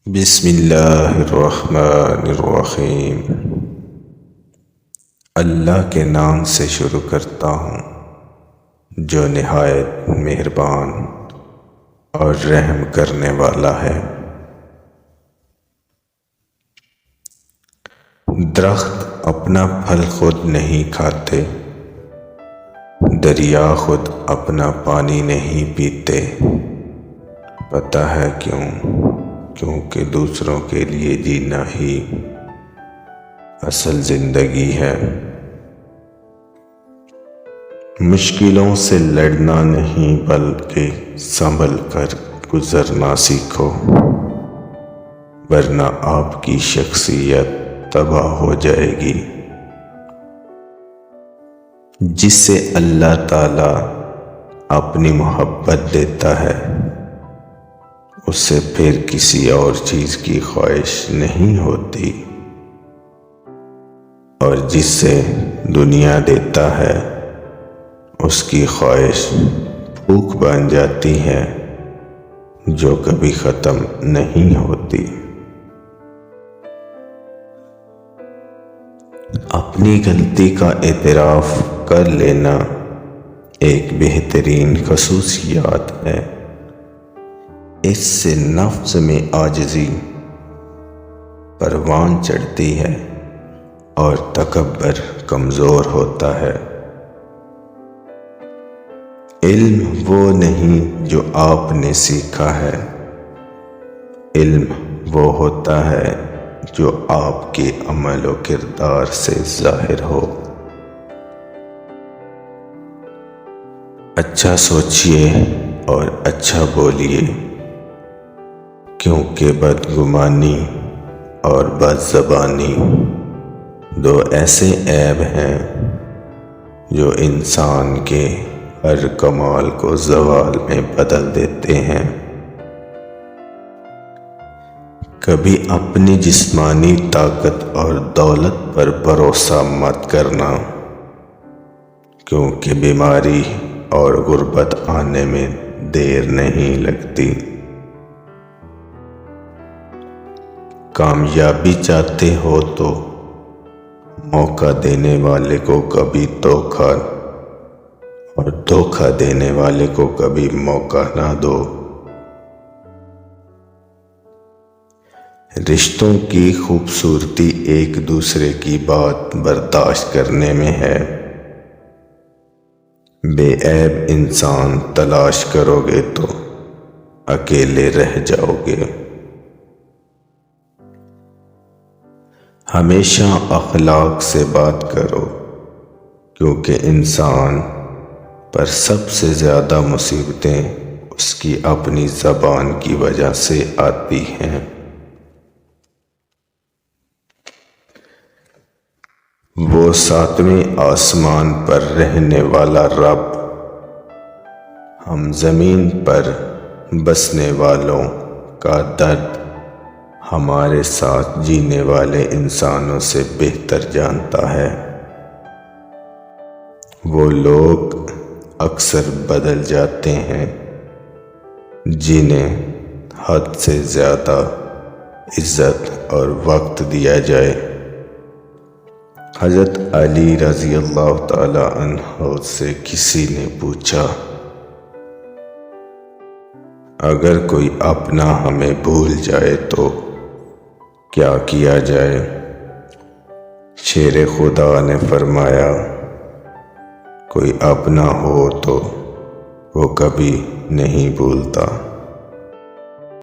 بسم اللہ الرحمن الرحیم۔ اللہ کے نام سے شروع کرتا ہوں جو نہایت مہربان اور رحم کرنے والا ہے۔ درخت اپنا پھل خود نہیں کھاتے، دریا خود اپنا پانی نہیں پیتے۔ پتہ ہے کیوں؟ کیونکہ دوسروں کے لیے جینا ہی اصل زندگی ہے۔ مشکلوں سے لڑنا نہیں بلکہ سنبھل کر گزرنا سیکھو، ورنہ آپ کی شخصیت تباہ ہو جائے گی۔ جس سے اللہ تعالی اپنی محبت دیتا ہے، اس سے پھر کسی اور چیز کی خواہش نہیں ہوتی، اور جس سے دنیا دیتا ہے اس کی خواہش بھوک بن جاتی ہے جو کبھی ختم نہیں ہوتی۔ اپنی غلطی کا اعتراف کر لینا ایک بہترین خصوصیات ہے۔ اس سے نفس میں عاجزی پروان چڑھتی ہے اور تکبر کمزور ہوتا ہے۔ علم وہ نہیں جو آپ نے سیکھا ہے، علم وہ ہوتا ہے جو آپ کے عمل و کردار سے ظاہر ہو۔ اچھا سوچئے اور اچھا بولیے، کیونکہ بدگمانی اور بد زبانی دو ایسے عیب ہیں جو انسان کے ہر کمال کو زوال میں بدل دیتے ہیں۔ کبھی اپنی جسمانی طاقت اور دولت پر بھروسہ مت کرنا، کیونکہ بیماری اور غربت آنے میں دیر نہیں لگتی۔ کامیابی چاہتے ہو تو موقع دینے والے کو کبھی دھوکہ اور دھوکہ دینے والے کو کبھی موقع نہ دو۔ رشتوں کی خوبصورتی ایک دوسرے کی بات برداشت کرنے میں ہے۔ بے عیب انسان تلاش کرو گے تو اکیلے رہ جاؤ گے۔ ہمیشہ اخلاق سے بات کرو، کیونکہ انسان پر سب سے زیادہ مصیبتیں اس کی اپنی زبان کی وجہ سے آتی ہیں۔ وہ ساتویں آسمان پر رہنے والا رب ہم زمین پر بسنے والوں کا درد ہمارے ساتھ جینے والے انسانوں سے بہتر جانتا ہے۔ وہ لوگ اکثر بدل جاتے ہیں جنہیں حد سے زیادہ عزت اور وقت دیا جائے۔ حضرت علی رضی اللہ تعالی عنہ سے کسی نے پوچھا، اگر کوئی اپنا ہمیں بھول جائے تو کیا کیا جائے؟ شیر خدا نے فرمایا، کوئی اپنا ہو تو وہ کبھی نہیں بھولتا۔